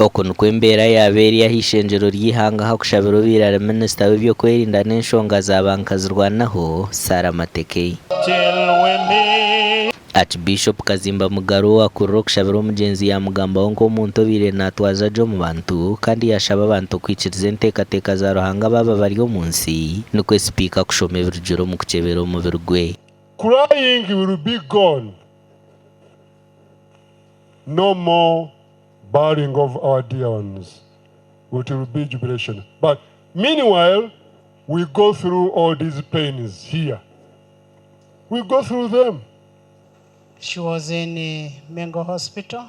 Okunu kwembera yaberi yahishenjero ryihanga hakushabiro birara Minister w'ibyo kwerinda n'enshonga zabankazirwanaho Sarah Mateke. Archbishop Kazimba Mugaro akurura kushabira omugenzi ya mugamba wonko omuntu obire natwaza jo mu bantu kandi yashaba abantu kwikiriza enteekateeka za Ruhanga baba bari omunsi nukwe speaker kushoma ebirugiro mu kuchebera omubiri gwe. Crying will be gone. No more burying of our dear ones. It will be jubilation. But meanwhile, we go through all these pains here. We go through them. She was in Mengo Hospital,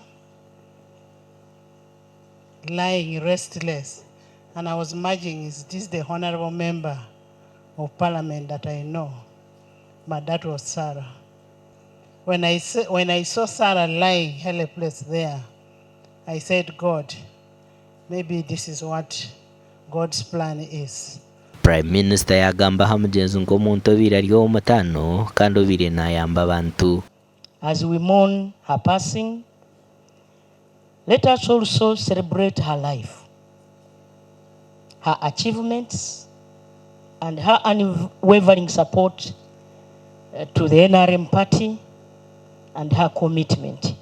lying restless. And I was imagining, is this the honorable member of parliament that I know? But that was Sarah. When I saw Sarah lying helpless there, I said, God, maybe this is what God's plan is. Prime Minister yagamba hamugenzi nk'omuntu obire ari omutano kandi obire nayamba abantu. As we mourn her passing, let us also celebrate her life, her achievements, and her unwavering support to the NRM party and her commitment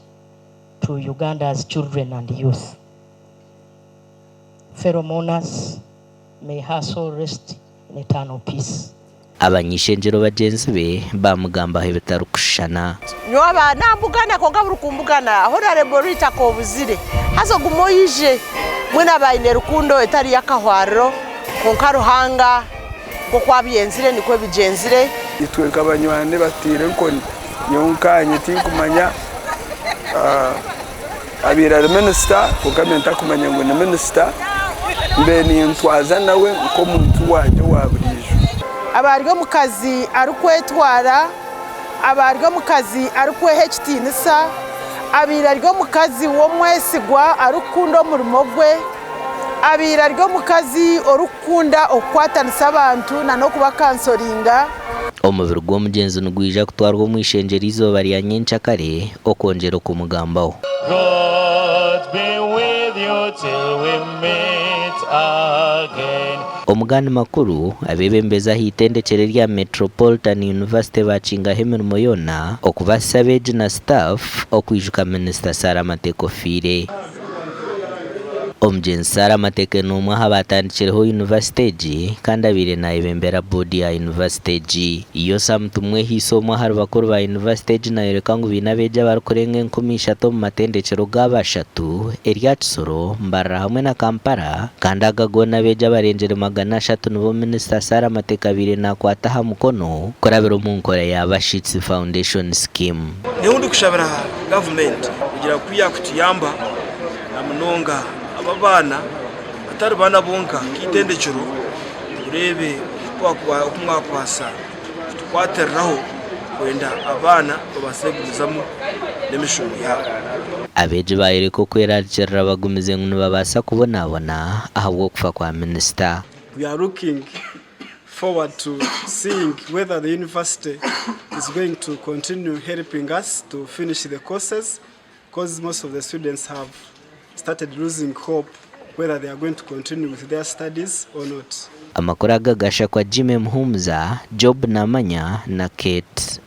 to Uganda's children and youth. Fellow mourners, may her soul rest in eternal peace. Abanyishenjero bagenzi be bamugamba hebitarukushana. Nyoba nambugana konga burukumbugana honorable Rita ko buzire hazo gumoyije mwena bayine rukundo etari yakahwaro konka Ruhanga ko kwabiyenzire nikwe bijenzire itwe kabanywane batire nkoni nyonkanye tinkumanya abira minister ko kamenta kumanya ngo ni minister mbe ni ntwaza nawe ko muntu waje waburije abaryo mu kazi ari kwetwara abaryo mu kazi ari kwehekitinisa abiraryo mu kazi wo mwesigwa arukundo murimo gwe abiraryo mu kazi orukunda okwatanisa abantu na no kuba kansoringa. Omubiri gw'omugenzi nugwija kutwarwa mu ishenjerizo bari ya nyenchakare okongera kumugambaho. God be with you till we meet again. Omugani makuru abebembeza hitendekere rya Metropolitan University bachinga emirimo yona okubasaba na staff okwijuka Minister Sarah Mateke ofire. Omugenzi Sarah Mateke n'umwe habatandikireho university kandi abire nayebembera body ya university iyo samtumwe hisomo hari bakuru ba university nayereka ngo binabeje barukurenga 13 mu matendekero g'abashatu Eria Kisoro Mbarara hamwe na Kampala kandi agagona beje barengere 300 nubo Minister Sarah Mateke abire nakwataha mukono korabero mu nkora ya Bashitsi Foundation scheme. Nehundi kushabira government kugira kuya kutiyamba na munonga abana atari bana bonka kitendekero urebe kwa kumwakwasa twaterraho kwenda abana babasegurizamu nemishomo yabo abeje bayireko kwerarikira bagumize ngo babasa kubonabona ahabwo kufa kwa minister. We are looking forward to seeing whether the university is going to continue helping us to finish the courses, because most of the students have started losing hope whether they are going to continue with their studies or not. Amakuru agagasha kwa Jimmy Mhumza, Job Namanya na Kate